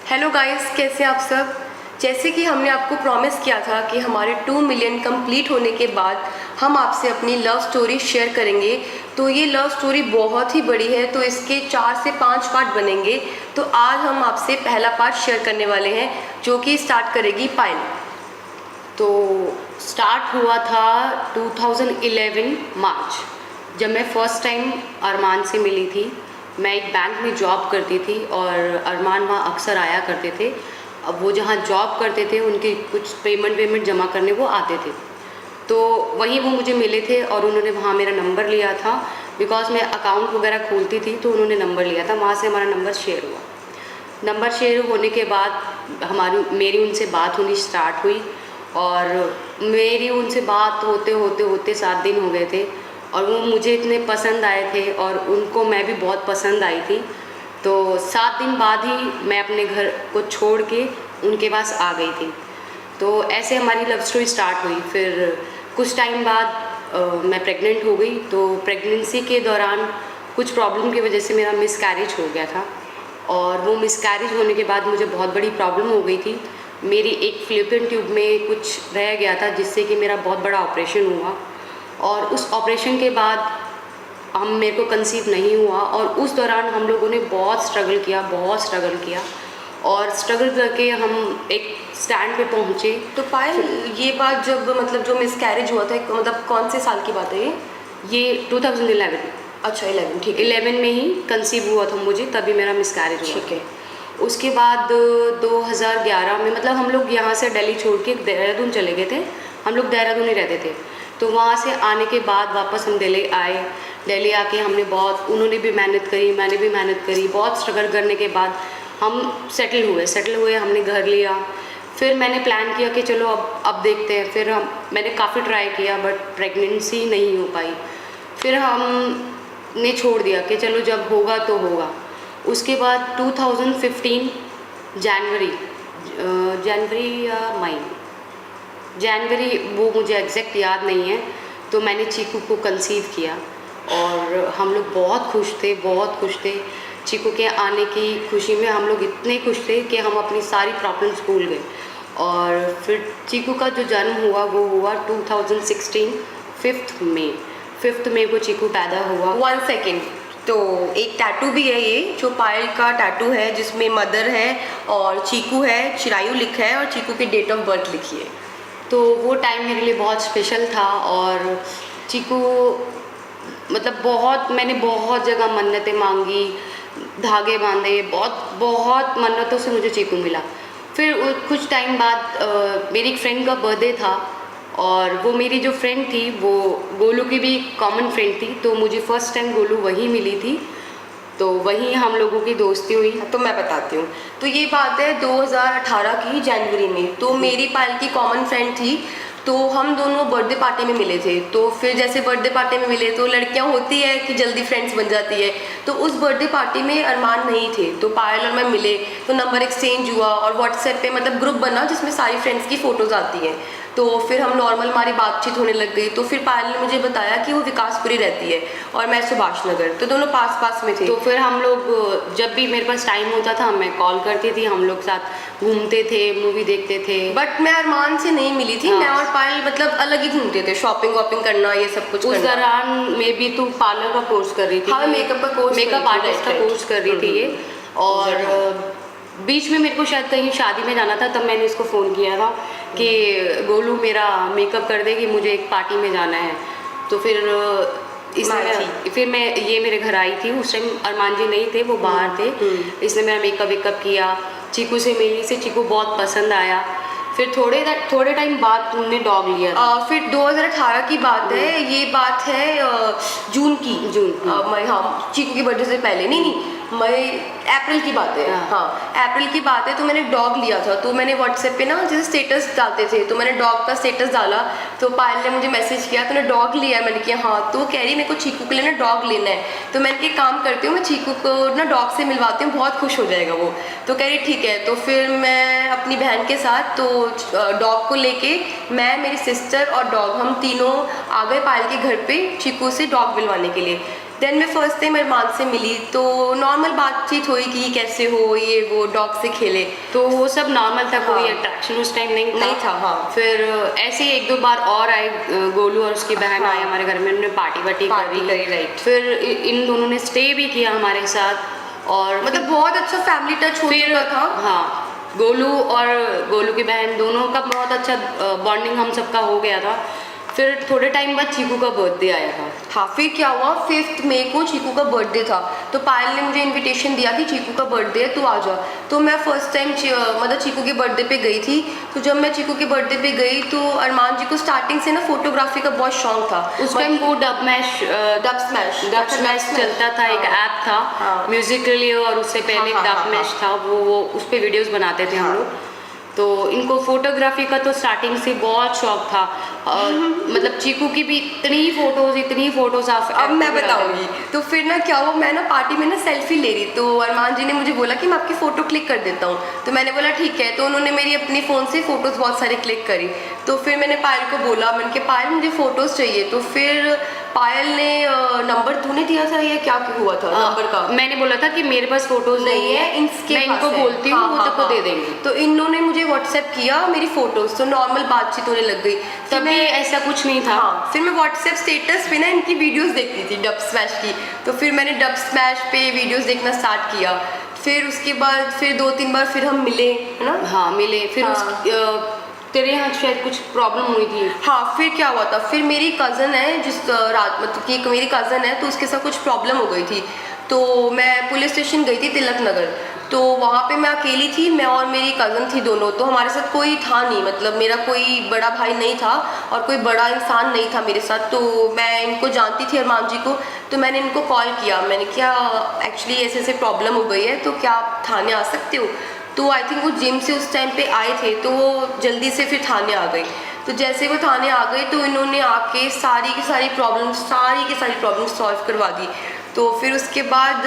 Hello guys, कैसे आप सब। जैसे कि हमने आपको प्रॉमिस किया था कि हमारे 2 मिलियन कंप्लीट होने के बाद हम आपसे अपनी लव स्टोरी शेयर करेंगे। तो ये लव स्टोरी बहुत ही बड़ी है, तो इसके 4 से 5 पार्ट बनेंगे। तो आज हम आपसे पहला पार्ट शेयर करने वाले हैं, जो कि स्टार्ट करेगी पायल। तो स्टार्ट हुआ था 2011 मार्च, जब मैं फ़र्स्ट टाइम अरमान से मिली थी। मैं एक बैंक में जॉब करती थी और अरमान वहाँ अक्सर आया करते थे। अब वो जहाँ जॉब करते थे उनके कुछ पेमेंट जमा करने वो आते थे, तो वहीं वो मुझे मिले थे और उन्होंने वहाँ मेरा नंबर लिया था। बिकॉज़ मैं अकाउंट वगैरह खोलती थी तो उन्होंने नंबर लिया था, वहाँ से हमारा नंबर शेयर हुआ। नंबर शेयर होने के बाद मेरी उनसे बात होनी स्टार्ट हुई और मेरी उनसे बात होते 7 दिन हो गए थे और वो मुझे इतने पसंद आए थे और उनको मैं भी बहुत पसंद आई थी। तो 7 दिन बाद ही मैं अपने घर को छोड़ के उनके पास आ गई थी। तो ऐसे हमारी लव स्टोरी स्टार्ट हुई। फिर कुछ टाइम बाद मैं प्रेग्नेंट हो गई। तो प्रेगनेंसी के दौरान कुछ प्रॉब्लम की वजह से मेरा मिसकैरेज हो गया था और वो मिसकैरेज होने के बाद मुझे बहुत बड़ी प्रॉब्लम हो गई थी। मेरी एक फ़्लूपियन ट्यूब में कुछ रह गया था, जिससे कि मेरा बहुत बड़ा ऑपरेशन हुआ और उस ऑपरेशन के बाद मेरे को कंसीव नहीं हुआ। और उस दौरान हम लोगों ने बहुत स्ट्रगल किया और स्ट्रगल करके हम एक स्टैंड पे पहुँचे। तो पायल, ये बात जब मतलब जो मिसकैरेज हुआ था, मतलब कौन से साल की बात है ये 2011। अच्छा, 11, ठीक है। 11 में ही कंसीव हुआ था मुझे, तभी मेरा मिसकैरेज हुआ। ठीक है। उसके बाद 2011 में मतलब हम लोग यहाँ से दिल्ली छोड़ के देहरादून चले गए थे। हम लोग देहरादून ही रहते थे। तो वहाँ से आने के बाद वापस हम दिल्ली आए। दिल्ली आके हमने उन्होंने भी मेहनत करी, मैंने भी मेहनत करी। बहुत स्ट्रगल करने के बाद हम सेटल हुए, हमने घर लिया। फिर मैंने प्लान किया कि चलो अब देखते हैं। फिर मैंने काफ़ी ट्राई किया बट प्रेगनेंसी नहीं हो पाई। फिर हमने छोड़ दिया कि चलो जब होगा तो होगा। उसके बाद 2015 जनवरी या मई, जनवरी, वो मुझे एग्जैक्ट याद नहीं है। तो मैंने चीकू को कंसीव किया और हम लोग बहुत खुश थे। चीकू के आने की खुशी में हम लोग इतने खुश थे कि हम अपनी सारी प्रॉब्लम्स भूल गए। और फिर चीकू का जो जन्म हुआ वो हुआ 2016 5 मई को चीकू पैदा हुआ। 1 सेकेंड, तो एक टैटू भी है ये, जो पायल का टैटू है, जिसमें मदर है और चीकू है, चिरायु लिखा है और चीकू की डेट ऑफ बर्थ लिखी है। तो वो टाइम मेरे लिए बहुत स्पेशल था और चीकू मतलब मैंने बहुत जगह मन्नतें मांगी, धागे बांधे, बहुत मन्नतों से मुझे चीकू मिला। फिर कुछ टाइम बाद मेरी एक फ्रेंड का बर्थडे था और वो मेरी जो फ्रेंड थी वो गोलू की भी कॉमन फ्रेंड थी। तो मुझे फ़र्स्ट टाइम गोलू वहीं मिली थी, तो वहीं हम लोगों की दोस्ती हुई। तो मैं बताती हूँ। तो ये बात है 2018 की जनवरी में। तो मेरी पायल की कॉमन फ्रेंड थी, तो हम दोनों बर्थडे पार्टी में मिले थे। तो फिर जैसे बर्थडे पार्टी में मिले तो लड़कियां होती है कि जल्दी फ्रेंड्स बन जाती है। तो उस बर्थडे पार्टी में अरमान नहीं थे, तो पायल और मैं मिले, तो नंबर एक्सचेंज हुआ और व्हाट्सएप पे मतलब ग्रुप बना जिसमें सारी फ्रेंड्स की फ़ोटोज़ आती हैं। तो फिर हम नॉर्मल हमारी बातचीत होने लग गई। तो फिर पायल ने मुझे बताया कि वो विकासपुरी रहती है और मैं सुभाष नगर, तो दोनों पास में थे। तो फिर हम लोग जब भी मेरे पास टाइम होता था मैं कॉल करती थी, हम लोग साथ घूमते थे, मूवी देखते थे। बट मैं अरमान से नहीं मिली थी। मैं और पायल मतलब अलग ही घूमते थे, शॉपिंग वॉपिंग करना, ये सब कुछ उस करना। दौरान में भी तू पार्लर का कोर्स कर रही थी। हाँ, मेकअप का कोर्स, मेकअप आर्टिस्ट का कोर्स कर रही थी ये। और बीच में मेरे को शायद कहीं शादी में जाना था, तब मैंने इसको फ़ोन किया था कि गोलू मेरा मेकअप कर दे कि मुझे एक पार्टी में जाना है। तो फिर ये मेरे घर आई थी। उस टाइम अरमान जी नहीं थे, वो बाहर थे। इसने मेरा मेकअप किया, चीकू से मिली, से चीकू बहुत पसंद आया। फिर थोड़े टाइम बाद तुमने डॉग लिया। फिर 2018 की बात है, ये बात है जून की। मई, हाँ, चीकू की बर्थडे से पहले, नहीं अप्रैल की बात है। हाँ, अप्रैल की बात है। तो मैंने डॉग लिया था। तो मैंने व्हाट्सएप पे ना जैसे स्टेटस डालते थे, तो मैंने डॉग का स्टेटस डाला। तो पायल ने मुझे मैसेज किया, तूने डॉग लिया है? मैंने किया हाँ। तो कह रही मेरे को चीकू के लिए ना डॉग लेना है। तो मैंने एक काम करती हूँ, मैं चीकू को ना डॉग से मिलवाती हूँ, बहुत खुश हो जाएगा वो। तो कह रही ठीक है। तो फिर मैं अपनी बहन के साथ तो डॉग को लेके, मैं, मेरी सिस्टर और डॉग, हम तीनों आ गए पायल के घर पे चीकू से डॉग मिलवाने के लिए। देन मैं फर्स्ट टाइम अरमान से मिली तो नॉर्मल बातचीत हुई कि कैसे हो, ये वो, डॉग से खेले, तो वो सब नॉर्मल था, कोई हाँ। अट्रैक्शन उस टाइम नहीं था। हाँ। फिर ऐसे ही एक दो बार और आए, गोलू और उसकी बहन हाँ। आए हमारे घर में, उन्होंने पार्टी वार्टी करी, राइट। फिर इन दोनों ने स्टे भी किया हमारे साथ, और मतलब बहुत अच्छा फैमिली टच हो चुका था। हाँ, गोलू और गोलू की बहन दोनों का बहुत अच्छा बॉन्डिंग हम सबका हो गया था। फिर थोड़े टाइम बाद चीकू का बर्थडे आया था। हाँ, फिर क्या हुआ, 5 मई को चीकू का बर्थडे था, तो पायल ने मुझे इनविटेशन दिया कि चीकू का बर्थडे है, तू आ जा। तो मैं फर्स्ट टाइम मतलब चीकू के बर्थडे पे गई थी। तो जब मैं चीकू के बर्थडे पे गई तो अरमान जी को स्टार्टिंग से ना फोटोग्राफी का बहुत शौक था। उस टाइम वो डब स्मैश चलता था, एक ऐप था म्यूजिक के लिए, और उससे पहले डब मैश था, वो उस पर वीडियोज़ बनाते थे हम लोग। तो इनको फोटोग्राफी का तो स्टार्टिंग से बहुत शौक था। मतलब चीकू की भी इतनी फोटोज अब मैं बताऊंगी। तो फिर ना क्या हुआ, मैं ना पार्टी में ना सेल्फी ले रही, तो अरमान जी ने मुझे बोला कि मैं आपकी फ़ोटो क्लिक कर देता हूँ। तो मैंने बोला ठीक है। तो उन्होंने मेरी अपनी फ़ोन से फ़ोटोज़ बहुत सारी क्लिक करी। तो फिर मैंने पायल को बोला, मैंने कहा पायल मुझे फ़ोटोज़ चाहिए। तो फिर पायल ने नंबर तूने दिया था या क्या हुआ था नंबर का? मैंने बोला था कि मेरे पास फोटोज नहीं है, मैं इनको बोलती हूँ, वो तब को दे देंगे। तो इन्होंने मुझे व्हाट्सएप किया मेरी फ़ोटोज़, तो नॉर्मल बातचीत होने लग गई। तभी ऐसा कुछ नहीं था। हाँ, फिर मैं व्हाट्सएप स्टेटस पे ना इनकी वीडियोस देखती थी डब स्मैश की। तो फिर मैंने डब स्मैश पे वीडियोस देखना स्टार्ट किया। फिर उसके बाद फिर 2-3 बार फिर हम मिले, है ना? हाँ, मिले। फिर तेरे यहाँ शायद कुछ प्रॉब्लम हुई थी। हाँ, फिर क्या हुआ था, फिर मेरी कज़न है जिस रात, मतलब कि मेरी कज़न है, तो उसके साथ कुछ प्रॉब्लम हो गई थी। तो मैं पुलिस स्टेशन गई थी तिलक नगर। तो वहाँ पे मैं अकेली थी, मैं और मेरी कज़न थी दोनों। तो हमारे साथ कोई था नहीं, मतलब मेरा कोई बड़ा भाई नहीं था और कोई बड़ा इंसान नहीं था मेरे साथ। तो मैं इनको जानती थी अरमान जी को, तो मैंने इनको कॉल किया। मैंने क्या एक्चुअली ऐसे ऐसे प्रॉब्लम हो गई है, तो क्या आप थाने आ सकते हो? तो आई थिंक वो जिम से उस टाइम पे आए थे, तो वो जल्दी से फिर थाने आ गई। तो जैसे वो थाने आ गए तो इन्होंने आके सारी की सारी प्रॉब्लम सॉल्व करवा दी। तो फिर उसके बाद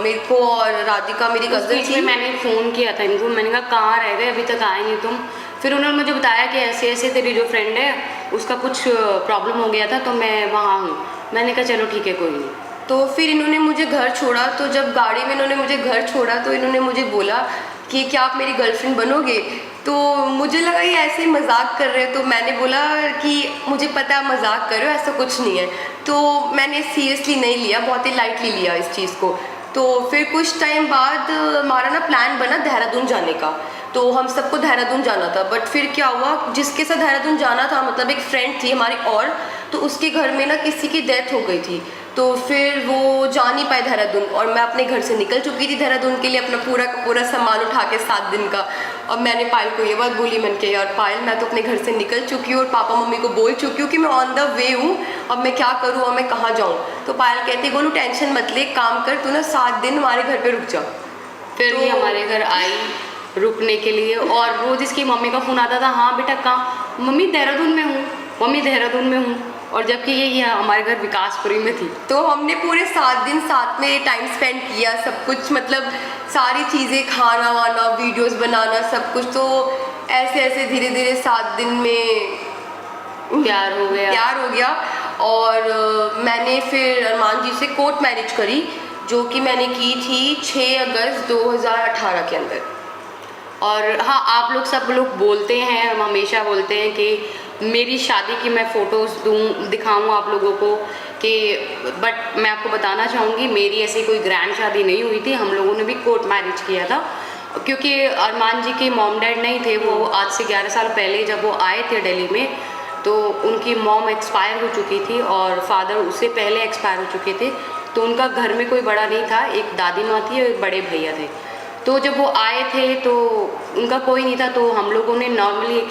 मेरे को और राधिका मेरी कज़न थी, मैंने फ़ोन किया था इनको, मैंने कहा कहाँ रह गए, अभी तक आए नहीं तुम। फिर उन्होंने मुझे बताया कि ऐसे ऐसे तेरी जो फ्रेंड है उसका कुछ प्रॉब्लम हो गया था, तो मैं वहाँ हूँ। मैंने कहा चलो ठीक है, कोई नहीं। तो फिर इन्होंने मुझे घर छोड़ा। तो जब गाड़ी में इन्होंने मुझे घर छोड़ा तो इन्होंने मुझे बोला कि क्या आप मेरी गर्लफ्रेंड बनोगे? तो मुझे लगा ये ऐसे ही मजाक कर रहे हैं। तो मैंने बोला कि मुझे पता है मजाक कर रहे हो, ऐसा कुछ नहीं है। तो मैंने सीरियसली नहीं लिया, बहुत ही लाइटली लिया इस चीज़ को। तो फिर कुछ टाइम बाद हमारा ना प्लान बना देहरादून जाने का। तो हम सबको देहरादून जाना था, बट फिर क्या हुआ, जिसके साथ देहरादून जाना था, मतलब एक फ्रेंड थी हमारी, और तो उसके घर में ना किसी की डेथ हो गई थी। तो फिर वो जा नहीं पाए देहरादून, और मैं अपने घर से निकल चुकी थी देहरादून के लिए, अपना पूरा का पूरा सामान उठा के 7 दिन का। और मैंने पायल को ये बात बोली, मैंने कहा यार पायल, मैं तो अपने घर से निकल चुकी हूँ और पापा मम्मी को बोल चुकी हूँ कि मैं ऑन द वे हूँ, अब मैं क्या करूँ और मैं कहाँ जाऊँ? तो पायल कहती गोलू टेंशन मत ले, काम कर, तू ना 7 दिन हमारे घर पर रुक जा। फिर ये हमारे घर आई रुकने के लिए, और रोज इसकी मम्मी का फ़ोन आता था, हाँ बेटा कहाँ? मम्मी देहरादून में हूँ, मम्मी देहरादून में हूँ। और जबकि ये हमारे घर विकासपुरी में थी। तो हमने पूरे 7 दिन साथ में टाइम स्पेंड किया, सब कुछ, मतलब सारी चीज़ें, खाना वाना, वीडियोस बनाना, सब कुछ। तो ऐसे ऐसे धीरे धीरे 7 दिन में प्यार हो गया। और मैंने फिर अरमान जी से कोर्ट मैरिज करी, जो कि मैंने की थी 6 अगस्त 2018 के अंदर। और हाँ, आप लोग सब लोग बोलते हैं, हम हमेशा बोलते हैं कि मेरी शादी की मैं फ़ोटोज़ दिखाऊँ आप लोगों को, कि बट मैं आपको बताना चाहूँगी मेरी ऐसी कोई ग्रैंड शादी नहीं हुई थी। हम लोगों ने भी कोर्ट मैरिज किया था, क्योंकि अरमान जी के मॉम डैड नहीं थे। वो आज से 11 साल पहले जब वो आए थे दिल्ली में, तो उनकी मॉम एक्सपायर हो चुकी थी और फादर उससे पहले एक्सपायर हो चुके थे। तो उनका घर में कोई बड़ा नहीं था, एक दादी माँ थी और एक बड़े भैया थे। तो जब वो आए थे तो उनका कोई नहीं था, तो हम लोगों ने नॉर्मली एक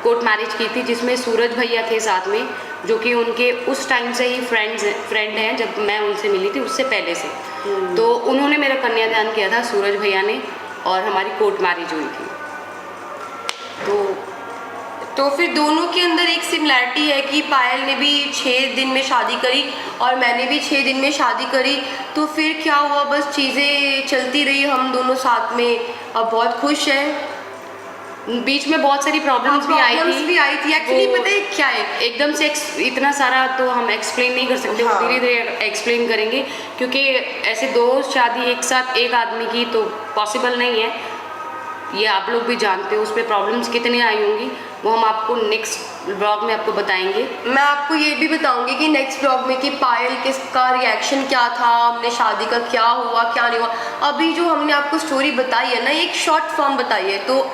कोर्ट मैरिज की थी, जिसमें सूरज भैया थे साथ में, जो कि उनके उस टाइम से ही फ्रेंड हैं, जब मैं उनसे मिली थी उससे पहले से। तो उन्होंने मेरा कन्यादान किया था, सूरज भैया ने, और हमारी कोर्ट मैरिज हुई थी। तो फिर दोनों के अंदर एक सिमिलैरिटी है कि पायल ने भी 6 दिन में शादी करी और मैंने भी 6 दिन में शादी करी। तो फिर क्या हुआ, बस चीज़ें चलती रही, हम दोनों साथ में अब बहुत खुश हैं। बीच में बहुत सारी प्रॉब्लम्स भी आई थी एक्चुअली वो पता है क्या है, एकदम से इतना सारा तो हम एक्सप्लेन नहीं कर सकते, हाँ। वो धीरे धीरे एक्सप्लेन करेंगे, क्योंकि ऐसे 2 शादी एक साथ एक आदमी की तो पॉसिबल नहीं है, ये आप लोग भी जानते हो। उस पर प्रॉब्लम्स कितनी आई होंगी वो हम आपको नेक्स्ट ब्लॉग में आपको बताएंगे। मैं आपको ये भी बताऊंगी कि नेक्स्ट ब्लॉग में कि पायल किसका रिएक्शन क्या था, हमने शादी का क्या हुआ क्या नहीं हुआ। अभी जो हमने आपको स्टोरी बताई है ना, एक शॉर्ट फॉर्म बताई है, तो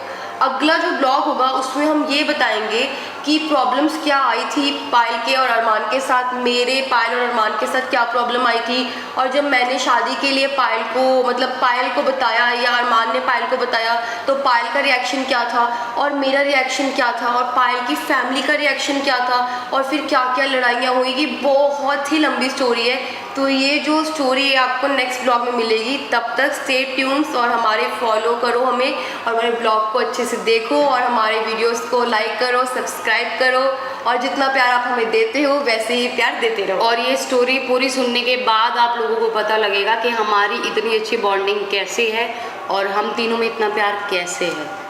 अगला जो ब्लॉग होगा उसमें हम ये बताएंगे कि प्रॉब्लम्स क्या आई थी पायल के और अरमान के साथ, मेरे पायल और अरमान के साथ क्या प्रॉब्लम आई थी, और जब मैंने शादी के लिए पायल को मतलब पायल को बताया या अरमान ने पायल को बताया तो पायल का रिएक्शन क्या था और मेरा रिएक्शन क्या था और पायल की फैमिली का रिएक्शन क्या था, और फिर क्या क्या लड़ाइयाँ हुई। ये बहुत ही लंबी स्टोरी है, तो ये जो स्टोरी है आपको नेक्स्ट ब्लॉग में मिलेगी। तब तक स्टे ट्यून्स और हमारे फॉलो करो हमें, और हमारे ब्लॉग को अच्छे से देखो और हमारे वीडियोस को लाइक करो, सब्सक्राइब करो, और जितना प्यार आप हमें देते हो वैसे ही प्यार देते रहो। और ये स्टोरी पूरी सुनने के बाद आप लोगों को पता लगेगा कि हमारी इतनी अच्छी बॉन्डिंग कैसे है और हम तीनों में इतना प्यार कैसे है।